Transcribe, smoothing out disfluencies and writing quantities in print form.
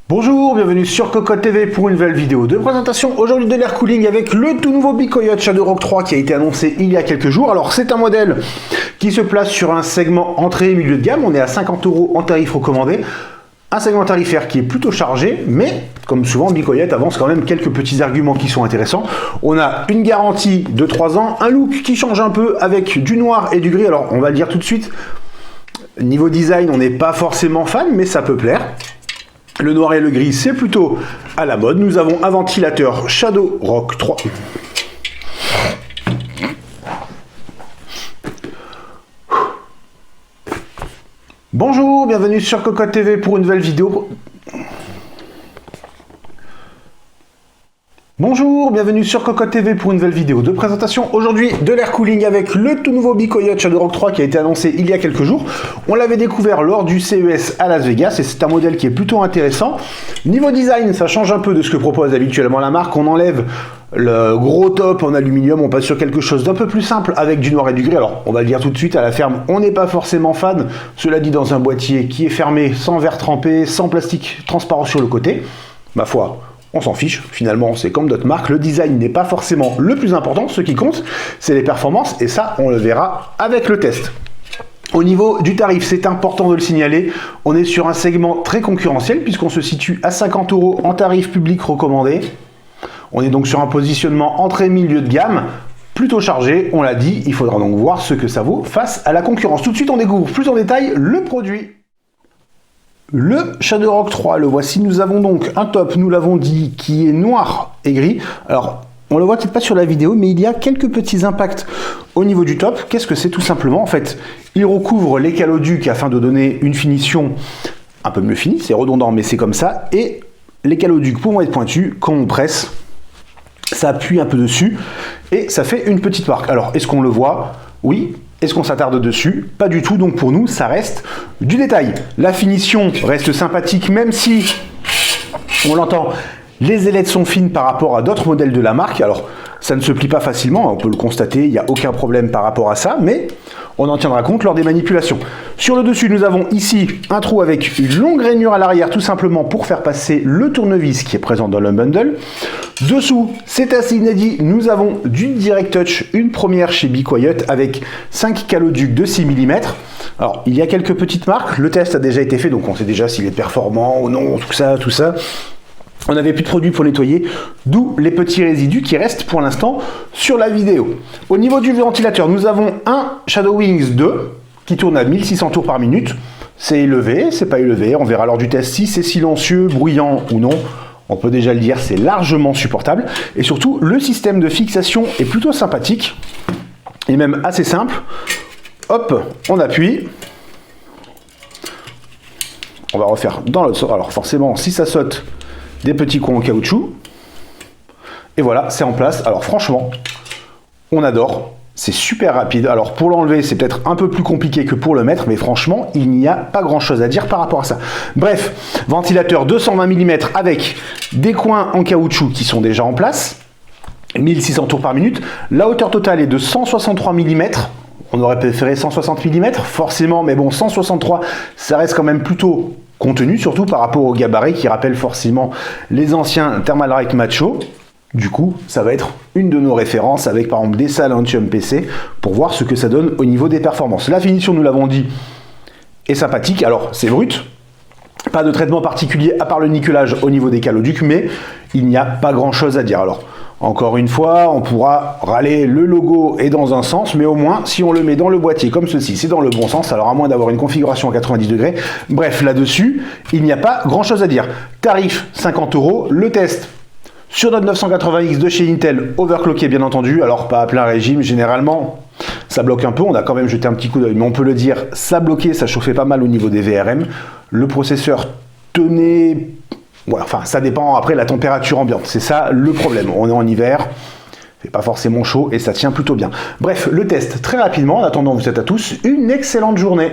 Bonjour, bienvenue sur Cocotte TV pour une nouvelle vidéo de présentation aujourd'hui de l'air cooling avec le tout nouveau BeCoyote Shadowrock 3 qui a été annoncé il y a quelques jours. Alors c'est un modèle qui se place sur un segment entrée et milieu de gamme, on est à 50 € en tarif recommandé. Un segment tarifaire qui est plutôt chargé, mais comme souvent BeCoyote avance quand même quelques petits arguments qui sont intéressants. On a une garantie de 3 ans, un look qui change un peu avec du noir et du gris. Alors on va le dire tout de suite, niveau design on n'est pas forcément fan, mais ça peut plaire. Le noir et le gris, c'est plutôt à la mode. Nous avons un ventilateur Shadowrock 3. Bonjour, bienvenue sur Cocotte TV pour une nouvelle vidéo. Bonjour, bienvenue sur Cocotte TV pour une nouvelle vidéo de présentation aujourd'hui de l'air cooling avec le tout nouveau BeCoyote Shadowrock 3 qui a été annoncé il y a quelques jours. On l'avait découvert lors du CES à Las Vegas et c'est un modèle qui est plutôt intéressant. Niveau design, ça change un peu de ce que propose habituellement la marque. On enlève le gros top en aluminium, on passe sur quelque chose d'un peu plus simple avec du noir et du gris. Alors, on va le dire tout de suite, à la ferme, on n'est pas forcément fan. Cela dit, dans un boîtier qui est fermé, sans verre trempé, sans plastique transparent sur le côté. Ma foi, on s'en fiche, finalement c'est comme d'autres marques, le design n'est pas forcément le plus important, ce qui compte c'est les performances et ça on le verra avec le test. Au niveau du tarif, c'est important de le signaler, on est sur un segment très concurrentiel puisqu'on se situe à 50 € en tarif public recommandé. On est donc sur un positionnement entrée-milieu de gamme, plutôt chargé, on l'a dit, il faudra donc voir ce que ça vaut face à la concurrence. Tout de suite on découvre plus en détail le produit. Le Shadowrock 3, le voici. Nous avons donc un top, nous l'avons dit, qui est noir et gris. Alors, on le voit peut-être pas sur la vidéo, mais il y a quelques petits impacts au niveau du top. Qu'est-ce que c'est tout simplement? En fait, il recouvre les caloducs afin de donner une finition un peu mieux finie. C'est redondant, mais c'est comme ça. Et les caloducs pourront être pointus quand on presse. Ça appuie un peu dessus et ça fait une petite marque. Alors, est-ce qu'on le voit? Oui. Est-ce qu'on s'attarde dessus? Pas du tout, donc pour nous, ça reste du détail. La finition reste sympathique, même si, on l'entend, les ailettes sont fines par rapport à d'autres modèles de la marque. Alors, ça ne se plie pas facilement, on peut le constater, il n'y a aucun problème par rapport à ça, mais on en tiendra compte lors des manipulations. Sur le dessus, nous avons ici un trou avec une longue rainure à l'arrière, tout simplement pour faire passer le tournevis qui est présent dans le bundle. Dessous, c'est assez inédit, nous avons du Direct Touch, une première chez BeCoyote avec 5 caloducs de 6 mm. Alors, il y a quelques petites marques, le test a déjà été fait, donc on sait déjà s'il est performant ou non, tout ça. On n'avait plus de produits pour nettoyer, d'où les petits résidus qui restent pour l'instant sur la vidéo. Au niveau du ventilateur, nous avons un ShadowWings 2 qui tourne à 1600 tours par minute. C'est élevé, c'est pas élevé, on verra lors du test si c'est silencieux, bruyant ou non. On peut déjà le dire, c'est largement supportable. Et surtout, le système de fixation est plutôt sympathique et même assez simple. Hop, on appuie. On va refaire dans l'autre sens. Alors forcément, si ça saute, des petits coins en caoutchouc. Et voilà, c'est en place. Alors franchement, on adore. C'est super rapide. Alors pour l'enlever, c'est peut-être un peu plus compliqué que pour le mettre, mais franchement, il n'y a pas grand-chose à dire par rapport à ça. Bref, ventilateur 220 mm avec des coins en caoutchouc qui sont déjà en place. 1600 tours par minute. La hauteur totale est de 163 mm. On aurait préféré 160 mm, forcément, mais bon, 163, ça reste quand même plutôt contenu, surtout par rapport au gabarit qui rappelle forcément les anciens Thermalright Macho. Du coup, ça va être une de nos références avec par exemple des Silentium PC pour voir ce que ça donne au niveau des performances. La finition, nous l'avons dit, est sympathique. Alors, c'est brut. Pas de traitement particulier à part le nickelage au niveau des caloducs, mais il n'y a pas grand-chose à dire. Alors, encore une fois, on pourra râler, le logo est dans un sens, mais au moins, si on le met dans le boîtier comme ceci, c'est dans le bon sens, alors à moins d'avoir une configuration à 90 degrés. Bref, là-dessus, il n'y a pas grand-chose à dire. Tarif 50 €, le test sur notre 980X de chez Intel, overclocké bien entendu, alors pas à plein régime, généralement, ça bloque un peu, on a quand même jeté un petit coup d'œil, mais on peut le dire, ça bloquait, ça chauffait pas mal au niveau des VRM. Le processeur tenait... Voilà, enfin, ça dépend après la température ambiante. C'est ça le problème. On est en hiver, il fait pas forcément chaud et ça tient plutôt bien. Bref, le test très rapidement. En attendant, vous êtes à tous une excellente journée.